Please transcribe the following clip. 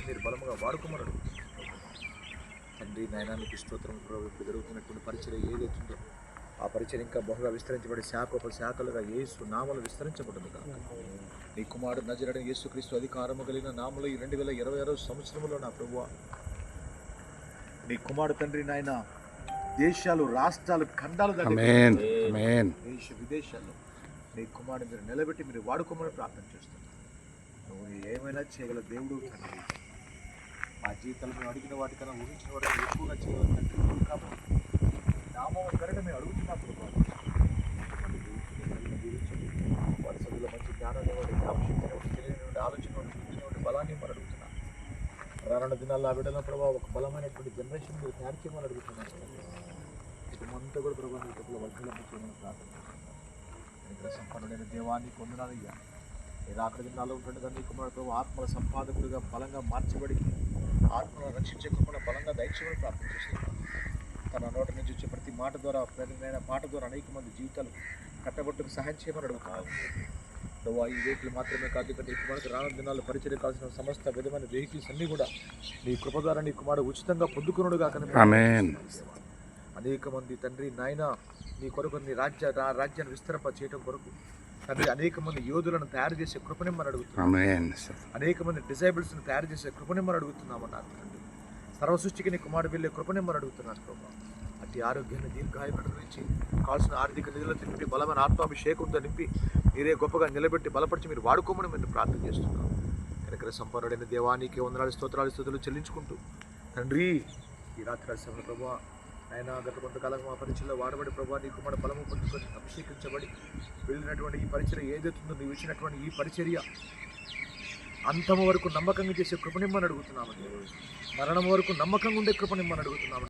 మీరు బలముగా వాడుకోమని అడుగుతున్నారు తండ్రి. నాయనానికి స్తోత్రం. జరుగుతున్నటువంటి పరిచయం ఏదైతుందో ఆ పరిచయం ఇంకా బహుగా విస్తరించబడి శాఖలుగా యేసు నామలు విస్తరించబడుతుంది కాక నీ కుమారుడు నజరేయుడైన యేసుక్రీస్తు అధికారము కలిగిన నామలు ఈ 2026 సంవత్సరంలో నా ప్రభువా నీ కుమారుడు తండ్రి నాయన దేశాలు రాష్ట్రాలు ఖండాలు దేశ విదేశాల్లో నీ కుమారుడు మీరు నిలబెట్టి మీరు వాడుకోమని ప్రార్థన చేస్తున్నాను. నువ్వు ఏమైనా చేయగల దేవుడు తండ్రి. మా జీవితంలో మేము అడిగిన వాటికన్నా ఊహించిన వాటికన్నా ఎక్కువగా చేయగల తండ్రి కాబట్టి నామం కరెక్ట్ మేము అడుగుతున్నప్పుడు వారి సభ్యుల మంచి జ్ఞానాన్ని తెలియని ఆలోచన బలాన్ని మనం అడుగుతున్నాం. రానున్న దినాల్లో ఆ బిడ్డల ప్రభావ ఒక బలమైనటువంటి జనరేషన్ మీరు తయారు చేయమని అడుగుతున్నాను. కుటుంబంతో కూడా ప్రభావ మీ డబ్బుల వర్గలను చేయమని ప్రార్థన సంపన్నుడైన దేవాన్ని పొందనాలయ్యా. మీరు ఆఖరి దినాల్లో ఉంటుండగా నీ కుమారుడు ఆత్మల సంపాదకుడిగా బలంగా మార్చబడి ఆత్మలను రక్షించే కృపణ బలంగా దయచేయమని ప్రార్థన చేస్తున్నాను. తన నోటి నుంచి వచ్చే ప్రతి మాట ద్వారా ప్రేమైన పాట ద్వారా అనేక మంది జీవితాలు కట్టబట్టుకు సహాయం చేయమని అడుగుతున్నాను. ఈ వెహికల్ మాత్రమే కాదు, ఇక్కడ నీ కుమారుడికి రానున్న దినాల్లో పరిచయం కావాల్సిన సమస్త విధమైన వెహికల్స్ అన్నీ కూడా నీ కృప ద్వారా నీ కుమారుడు ఉచితంగా పొందుకున్నాడుగా. అనేక మంది తండ్రి నాయన నీ కొరకు నీ రాజ్యాన్ని విస్తరింప చేయడం కొరకు తండ్రి అనేక మంది యోధులను తయారు చేసే కృపనిమ్మని అడుగుతున్నాం. అనేక మంది డిజైబుల్స్ని తయారు చేసే కృపనిమ్మని అడుగుతున్నామన్నారు తండ్రి. సర్వసృష్టికి నీ కుమారుడు వెళ్ళే కృపనిమ్మని అడుగుతున్నాను ప్రభావ. అట్టి ఆరోగ్యాన్ని దీర్ఘాయువును గురించి కావాల్సిన ఆర్థిక నిధులతో నింపి బలమైన ఆత్మాభిషేకంతో నింపి మీరే గొప్పగా నిలబెట్టి బలపరిచి మీరు వాడుకోమని మేము ప్రార్థన చేస్తున్నాం. కనుక సంపన్నుడైన దేవానికి వందనాలు స్తోత్రాలు చెల్లించుకుంటూ తండ్రి ఈ రాత్రి సమయంలో ప్రభావ ఆయన గత కొంతకాలంగా మా పరిచయలో వాడబడి ప్రభావ నీ కుమారుడు బలము పొందుకొని అభిషేకించబడి వెళ్ళినటువంటి ఈ పరిచర్య ఏదైతుందో నీవు ఇచ్చినటువంటి ఈ పరిచర్య అంతము వరకు నమ్మకంగా చేసే కృపనిమ్మని అడుగుతున్నామని, మరణం వరకు నమ్మకంగా ఉండే కృపనిమ్మని అడుగుతున్నామని.